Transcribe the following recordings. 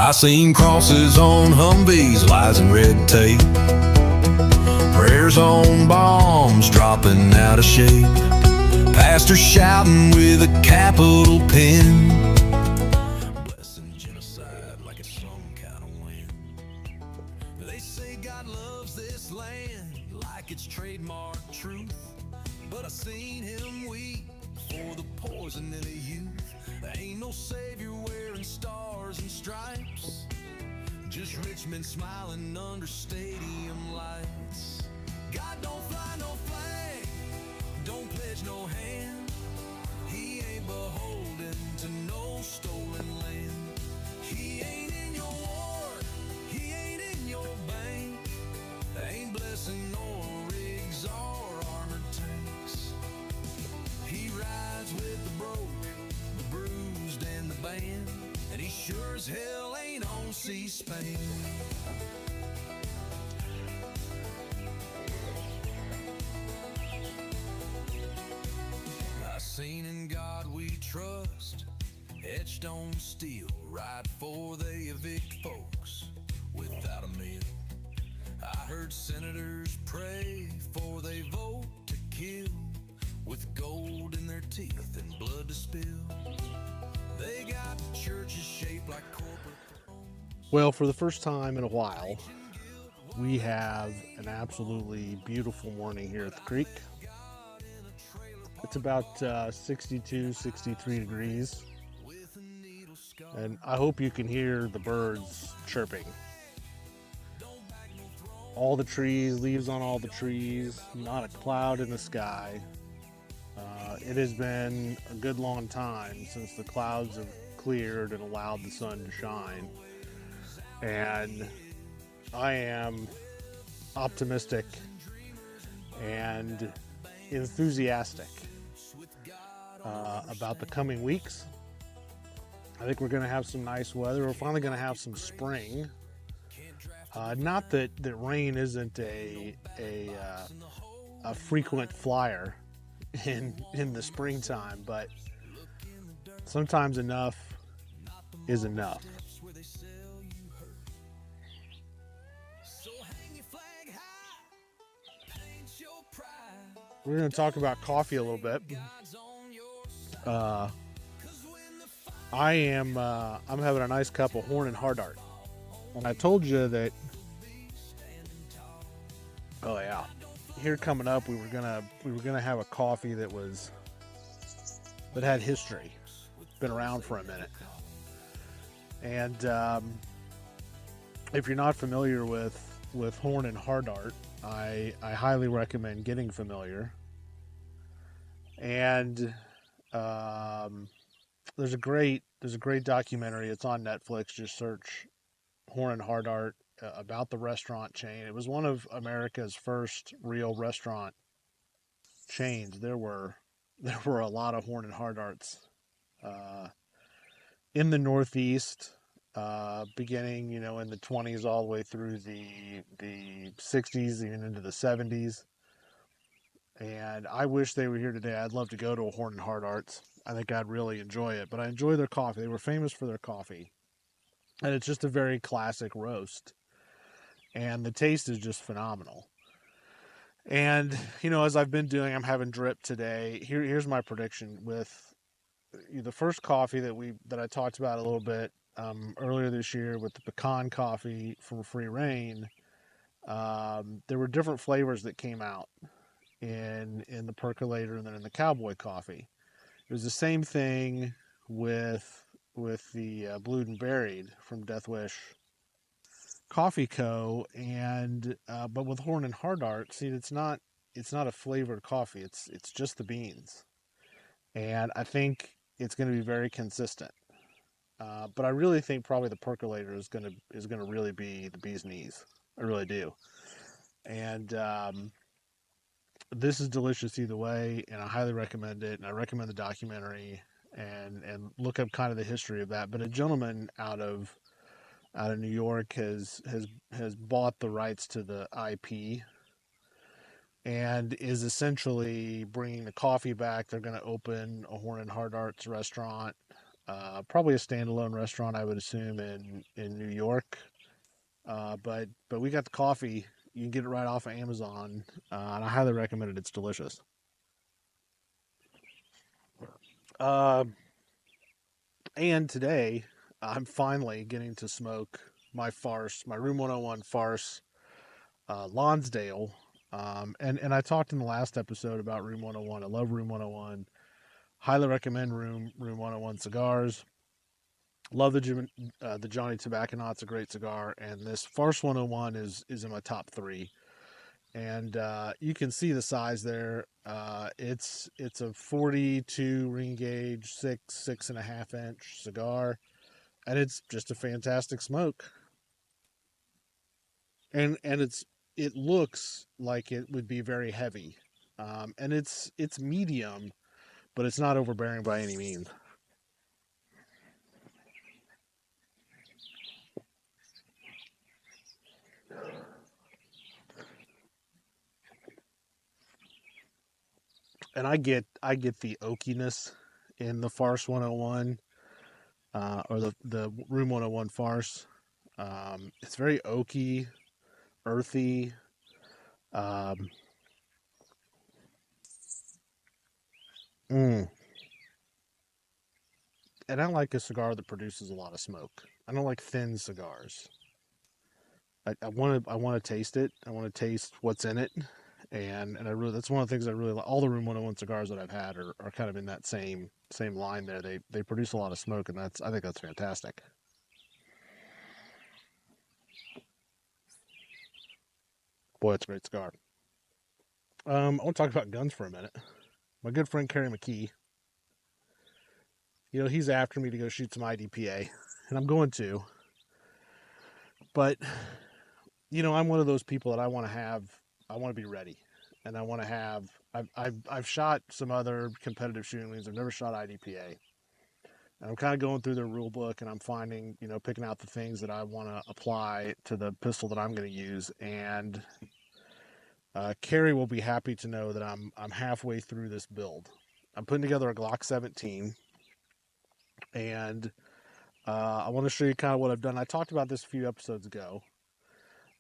I seen crosses on Humvees, lies and red tape, prayers on bombs dropping out of shape, pastors shouting with a capital pen, blessing genocide like it's some kind of win. They say God loves this land like it's trademark truth, but I seen him weep for the poison in the youth. There ain't no savior wearing stars and stripes, just rich men smiling under stadium lights. God don't fly no flag, don't pledge no hand. He ain't beholden to no stolen land. He ain't in your ward, he ain't in your bank. Ain't blessing no rigs or armored tanks. He rides with the broke, the bruised, and the band, and he sure as hell ain't on C-SPAN. I seen in God we trust, etched on steel, right for they evict folks without a meal. I heard senators pray for they vote to kill, with gold in their teeth and blood to spill. They got churches shaped like corporate thrones. Well, for the first time in a while, we have an absolutely beautiful morning here at the creek. It's about 62, 63 degrees, and I hope you can hear the birds chirping. All the trees, leaves on all the trees, not a cloud in the sky. It has been a good long time since the clouds have cleared and allowed the sun to shine. And I am optimistic and enthusiastic about the coming weeks. I think we're going to have some nice weather. We're finally going to have some spring. Not that rain isn't a frequent flyer in the springtime, but sometimes enough is enough. We're going to talk about coffee a little bit. I'm having a nice cup of Horn and Hard Art, and I told you that. Oh yeah, here coming up, we were gonna have a coffee that had history, been around for a minute, and if you're not familiar with Horn and Hard Art, I highly recommend getting familiar. And there's a great documentary. It's on Netflix. Just search Horn and Hard Art about the restaurant chain. It was one of America's first real restaurant chains. There were a lot of Horn and Hard Arts in the Northeast, beginning in the 20s all the way through the 60s, even into the 70s. And I wish they were here today. I'd love to go to a Horn and Hard Arts. I think I'd really enjoy it. But I enjoy their coffee. They were famous for their coffee. And it's just a very classic roast. And the taste is just phenomenal. And, as I've been doing, I'm having drip today. Here's my prediction with the first coffee that I talked about a little bit earlier this year with the pecan coffee from Free Reign. There were different flavors that came out in the percolator and then in the cowboy coffee. It was the same thing with the Blued and Buried from Death Wish Coffee Co. And but with Horn and Hard Art, see, it's not a flavored coffee. It's just the beans, and I think it's going to be very consistent. But I really think probably the percolator is going to really be the bee's knees. I really do. And this is delicious either way, and I highly recommend it. And I recommend the documentary and look up kind of the history of that. But a gentleman out of New York has bought the rights to the IP and is essentially bringing the coffee back. They're going to open a Horn and Hard Arts restaurant Probably a standalone restaurant, I would assume, in New York. But we got the coffee. You can get it right off of Amazon, and I highly recommend it. It's delicious. Uh, and today, I'm finally getting to smoke my farce, my Room 101 farce, Lonsdale. And I talked in the last episode about Room 101. I love Room 101. Highly recommend Room 101 cigars. Love the Johnny Tobacconaut's a great cigar, and this Farce 101 is in my top three. And you can see the size there. It's a 42 ring gauge, 6.5 inch cigar, and it's just a fantastic smoke. And it looks like it would be very heavy, and it's medium, but it's not overbearing by any means. And I get the oakiness in the Farce 101, or the Room 101 Farce. It's very oaky, earthy. Um, mm. And I like a cigar that produces a lot of smoke. I don't like thin cigars. I want to taste it. I want to taste what's in it, and I really that's one of the things I really like. All the Room 101 cigars that I've had are kind of in that same line there. They produce a lot of smoke, and I think that's fantastic. Boy, it's a great cigar. I want to talk about guns for a minute. My good friend Kerry McKee, he's after me to go shoot some IDPA, and I'm going to. But I'm one of those people that I want to be ready, and I want to have. I've shot some other competitive shooting lanes. I've never shot IDPA, and I'm kind of going through their rule book, and I'm finding, picking out the things that I want to apply to the pistol that I'm going to use. And Carrie will be happy to know that I'm halfway through this build. I'm putting together a Glock 17, and I want to show you kind of what I've done. I talked about this a few episodes ago,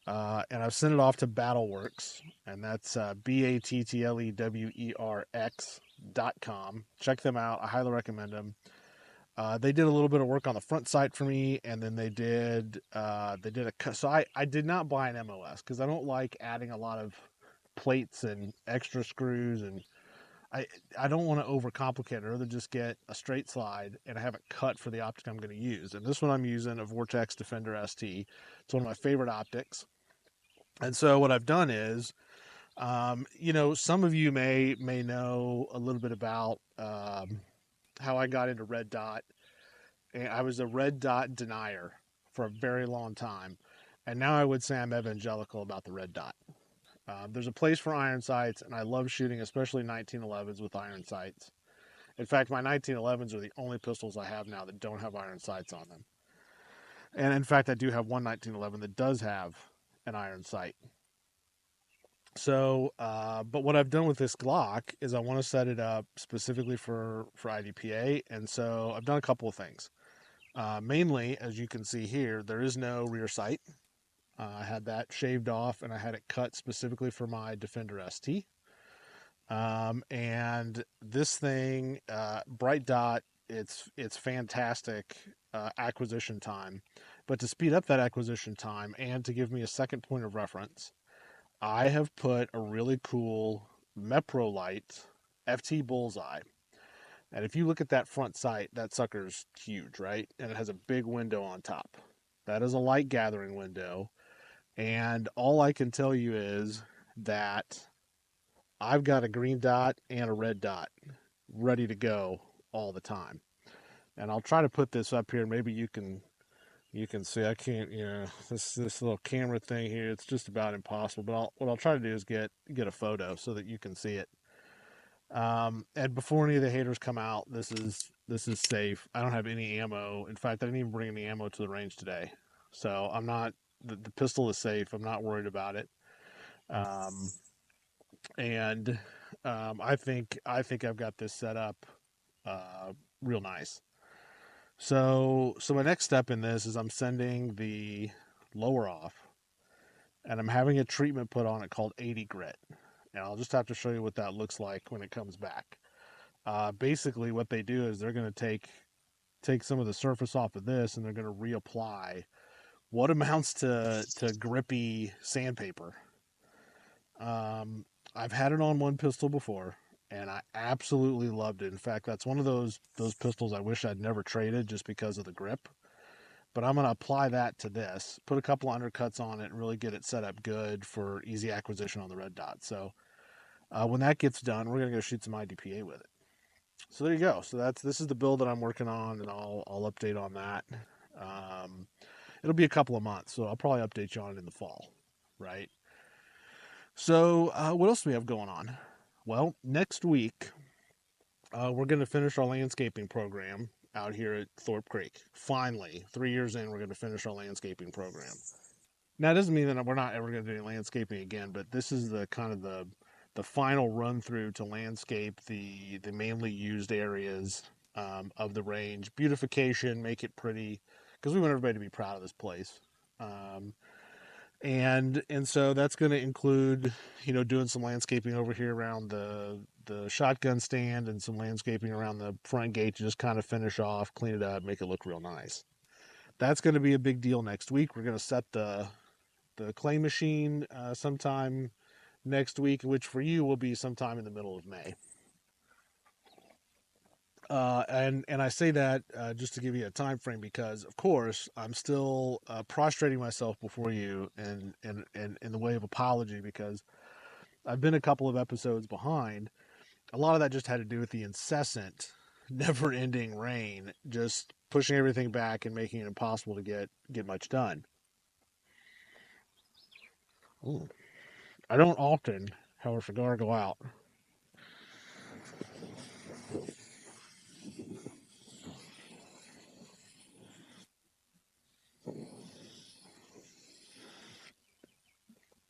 and I've sent it off to Battleworks, and that's BATTLEWERX.com. Check them out. I highly recommend them. They did a little bit of work on the front sight for me, and then they did a so I did not buy an MOS because I don't like adding a lot of plates and extra screws, and I I don't want to overcomplicate it. I'd rather just get a straight slide and I have it cut for the optic I'm going to use. And this one I'm using a Vortex Defender ST. It's one of my favorite optics. And so what I've done is, some of you may know a little bit about how I got into red dot. And I was a red dot denier for a very long time, and now I would say I'm evangelical about the red dot. There's a place for iron sights, and I love shooting, especially 1911s with iron sights. In fact, my 1911s are the only pistols I have now that don't have iron sights on them. And in fact, I do have one 1911 that does have an iron sight. So, but what I've done with this Glock is I want to set it up specifically for IDPA, and so I've done a couple of things. Mainly, as you can see here, there is no rear sight. I had that shaved off, and I had it cut specifically for my Defender ST. And this thing, bright dot, it's fantastic acquisition time. But to speed up that acquisition time and to give me a second point of reference, I have put a really cool Mepro light FT bullseye. And if you look at that front sight, that sucker's huge, right? And it has a big window on top. That is a light gathering window. And all I can tell you is that I've got a green dot and a red dot ready to go all the time. And I'll try to put this up here. Maybe you can see. I can't, this little camera thing here. It's just about impossible. But what I'll try to do is get a photo so that you can see it. And before any of the haters come out, this is safe. I don't have any ammo. In fact, I didn't even bring any ammo to the range today. So I'm not. The pistol is safe. I'm not worried about it. Um, and I think I've got this set up real nice. So my next step in this is I'm sending the lower off, and I'm having a treatment put on it called 80 grit. And I'll just have to show you what that looks like when it comes back. Basically, what they do is they're going to take some of the surface off of this, and they're going to reapply what amounts to grippy sandpaper. Um, I've had it on one pistol before, and I absolutely loved it. In fact, that's one of those pistols I wish I'd never traded just because of the grip. But I'm going to apply that to this, put a couple of undercuts on it, and really get it set up good for easy acquisition on the red dot. So when that gets done, we're going to go shoot some IDPA with it. So there you go. So this is the build that I'm working on, and I'll update on that. Um, it'll be a couple of months, so I'll probably update you on it in the fall, right? So what else do we have going on? Well, next week we're going to finish our landscaping program out here at Thorpe Creek. Finally, 3 years in, we're going to finish our landscaping program. Now, it doesn't mean that we're not ever going to do any landscaping again, but this is the kind of the final run through to landscape the mainly used areas of the range, beautification, make it pretty, because we want everybody to be proud of this place. Um, and so that's going to include, doing some landscaping over here around the shotgun stand and some landscaping around the front gate to just kind of finish off, clean it up, make it look real nice. That's going to be a big deal next week. We're going to set the clay machine sometime next week, which for you will be sometime in the middle of May. And I say that just to give you a time frame because, of course, I'm still prostrating myself before you in the way of apology because I've been a couple of episodes behind. A lot of that just had to do with the incessant, never-ending rain, just pushing everything back and making it impossible to get much done. Ooh. I don't often have a cigar go out.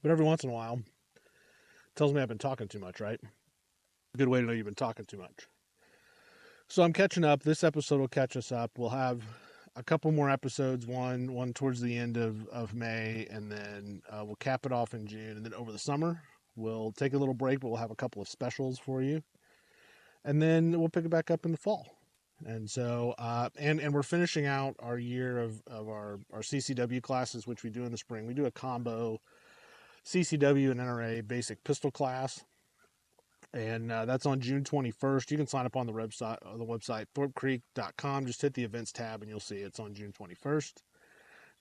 But every once in a while, it tells me I've been talking too much, right? A good way to know you've been talking too much. So I'm catching up. This episode will catch us up. We'll have a couple more episodes, one towards the end of May, and then we'll cap it off in June. And then over the summer, we'll take a little break, but we'll have a couple of specials for you. And then we'll pick it back up in the fall. And so, and we're finishing out our year of our CCW classes, which we do in the spring. We do a combo CCW and NRA basic pistol class, and that's on June 21st. You can sign up on the website thorpecreek.com. Just hit the events tab, and you'll see it's on June 21st.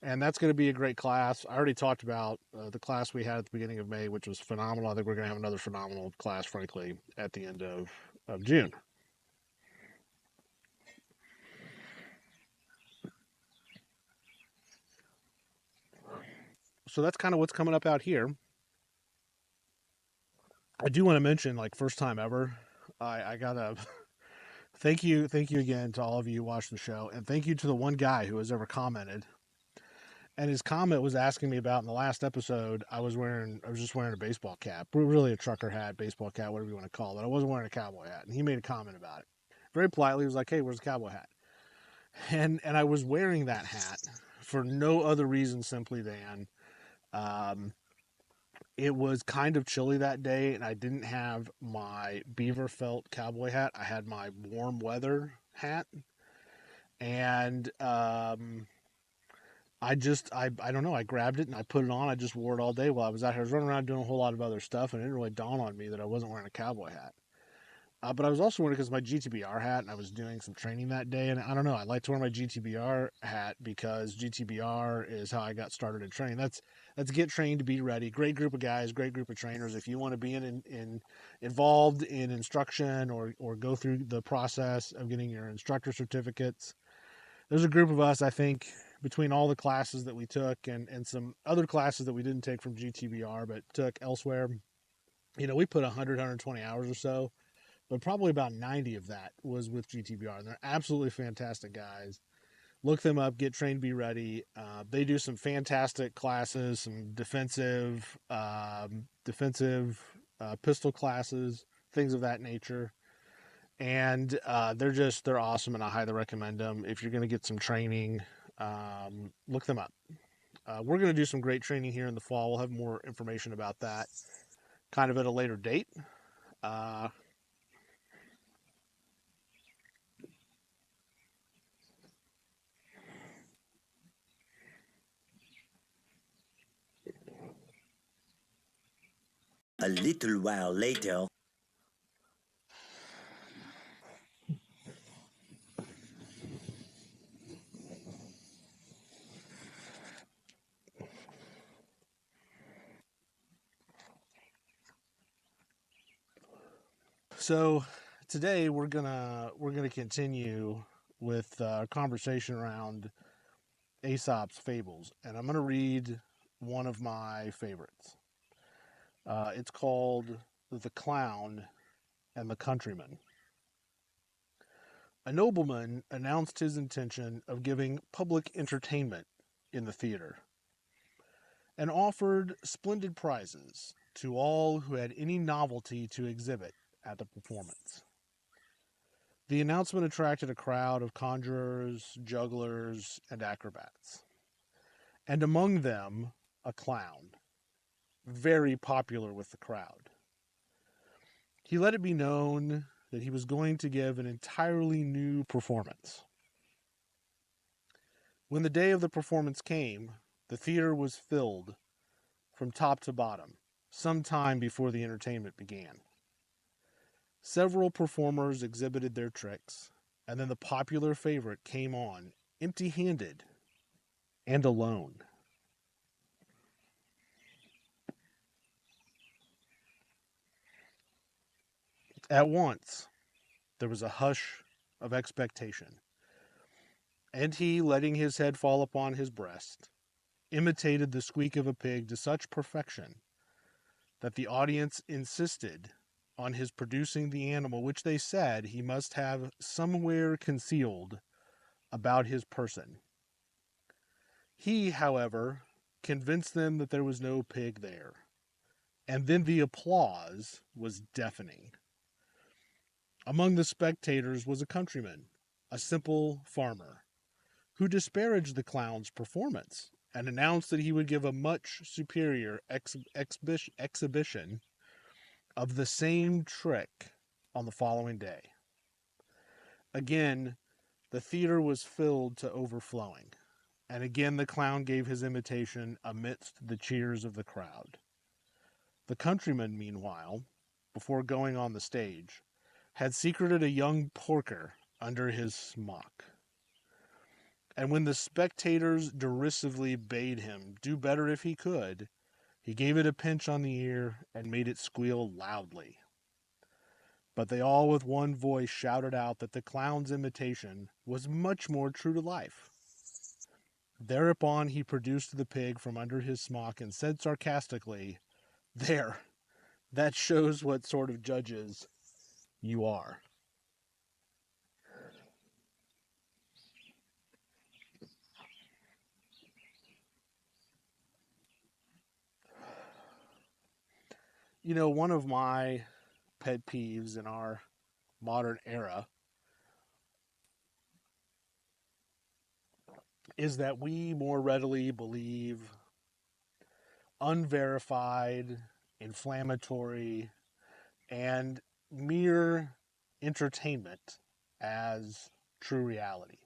And that's going to be a great class. I already talked about the class we had at the beginning of May, which was phenomenal. I think we're going to have another phenomenal class, frankly, at the end of June. So that's kind of what's coming up out here. I do want to mention, like, first time ever, I gotta thank you again to all of you who watched the show, and thank you to the one guy who has ever commented. And his comment was asking me about in the last episode. I was just wearing a baseball cap, really a trucker hat, baseball cap, whatever you want to call it. I wasn't wearing a cowboy hat, and he made a comment about it. Very politely, he was like, "Hey, where's the cowboy hat?" And I was wearing that hat for no other reason simply than um, it was kind of chilly that day, and I didn't have my beaver felt cowboy hat. I had my warm weather hat, and I don't know. I grabbed it and I put it on. I just wore it all day while I was out here. I was running around doing a whole lot of other stuff, and it didn't really dawn on me that I wasn't wearing a cowboy hat. But I was also wearing it because my GTBR hat, and I was doing some training that day. And I don't know, I like to wear my GTBR hat because GTBR is how I got started in training. That's get trained to be ready. Great group of guys, great group of trainers. If you want to be involved in instruction or go through the process of getting your instructor certificates, there's a group of us, I think, between all the classes that we took and some other classes that we didn't take from GTBR but took elsewhere. We put 100, 120 hours or so, but probably about 90 of that was with GTBR. And they're absolutely fantastic guys. Look them up, get trained, be ready. They do some fantastic classes, some defensive pistol classes, things of that nature. And they're awesome, and I highly recommend them. If you're going to get some training, look them up. We're going to do some great training here in the fall. We'll have more information about that kind of at a later date. Uh, A little while later. so today we're gonna continue with a conversation around Aesop's fables, and I'm gonna read one of my favorites. It's called "The Clown and the Countryman." A nobleman announced his intention of giving public entertainment in the theater and offered splendid prizes to all who had any novelty to exhibit at the performance. The announcement attracted a crowd of conjurers, jugglers, and acrobats, and among them a clown, very popular with the crowd. He let it be known that he was going to give an entirely new performance. When the day of the performance came, the theater was filled from top to bottom, some time before the entertainment began. Several performers exhibited their tricks, and then the popular favorite came on empty handed and alone. At once, there was a hush of expectation, and he, letting his head fall upon his breast, imitated the squeak of a pig to such perfection that the audience insisted on his producing the animal which they said he must have somewhere concealed about his person. He, however, convinced them that there was no pig there, and then the applause was deafening. Among the spectators was a countryman, a simple farmer, who disparaged the clown's performance and announced that he would give a much superior exhibition of the same trick on the following day. Again, the theater was filled to overflowing, and again the clown gave his imitation amidst the cheers of the crowd. The countryman, meanwhile, before going on the stage, had secreted a young porker under his smock. And when the spectators derisively bade him do better if he could, he gave it a pinch on the ear and made it squeal loudly. But they all with one voice shouted out that the clown's imitation was much more true to life. Thereupon he produced the pig from under his smock and said sarcastically, "There, that shows what sort of judges you are." You know, one of my pet peeves in our modern era is that we more readily believe unverified, inflammatory, and mere entertainment as true reality.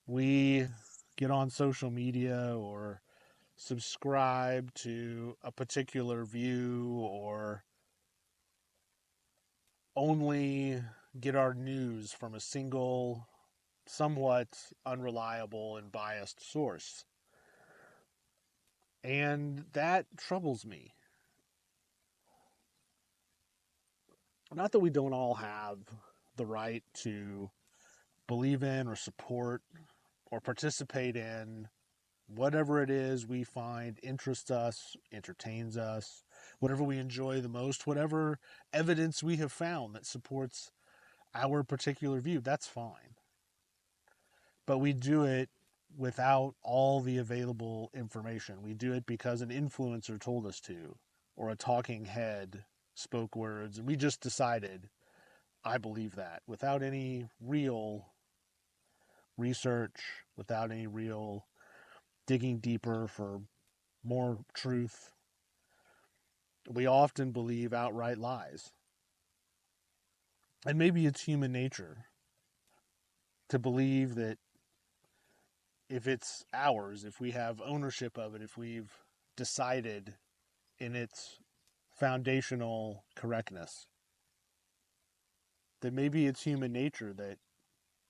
We get on social media or subscribe to a particular view or only get our news from a single, somewhat unreliable and biased source. And that troubles me. Not that we don't all have the right to believe in or support or participate in whatever it is we find interests us, entertains us, whatever we enjoy the most, whatever evidence we have found that supports our particular view, that's fine. But we do it without all the available information. We do it because an influencer told us to, or a talking head spoke words, and we just decided I believe that without any real research, without any real digging deeper for more truth, we often believe outright lies. And maybe it's human nature to believe that if it's ours, if we have ownership of it, if we've decided in its foundational correctness, that maybe it's human nature that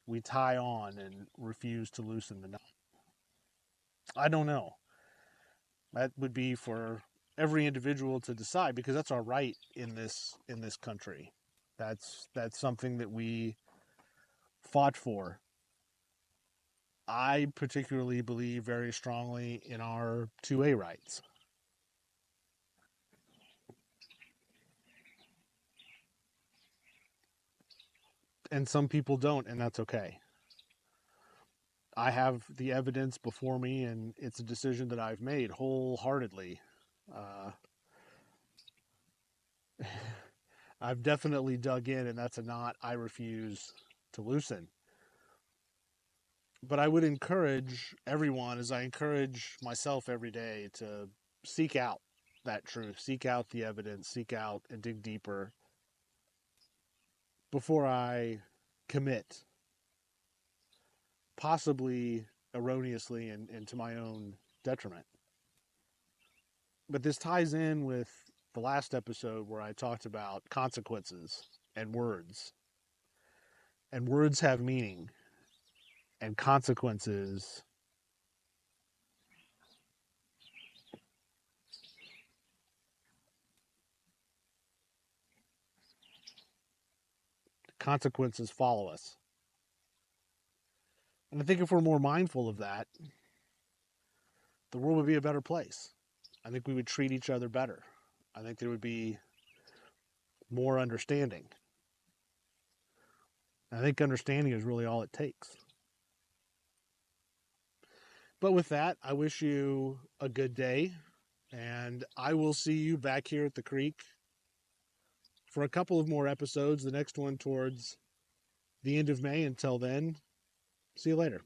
we tie on and refuse to loosen the knot. I don't know. That would be for every individual to decide, because that's our right in this country. That's something that we fought for. I particularly believe very strongly in our 2A rights. And some people don't, and that's okay. I have the evidence before me, and it's a decision that I've made wholeheartedly. Uh, I've definitely dug in, and that's a knot I refuse to loosen. But I would encourage everyone, as I encourage myself every day, to seek out that truth, seek out the evidence, seek out and dig deeper before I commit, possibly erroneously and to my own detriment. But this ties in with the last episode where I talked about consequences and words. And words have meaning, and consequences follow us. And I think if we're more mindful of that, the world would be a better place. I think we would treat each other better. I think there would be more understanding. I think understanding is really all it takes. But with that, I wish you a good day, and I will see you back here at the creek for a couple of more episodes, the next one towards the end of May. Until then, see you later.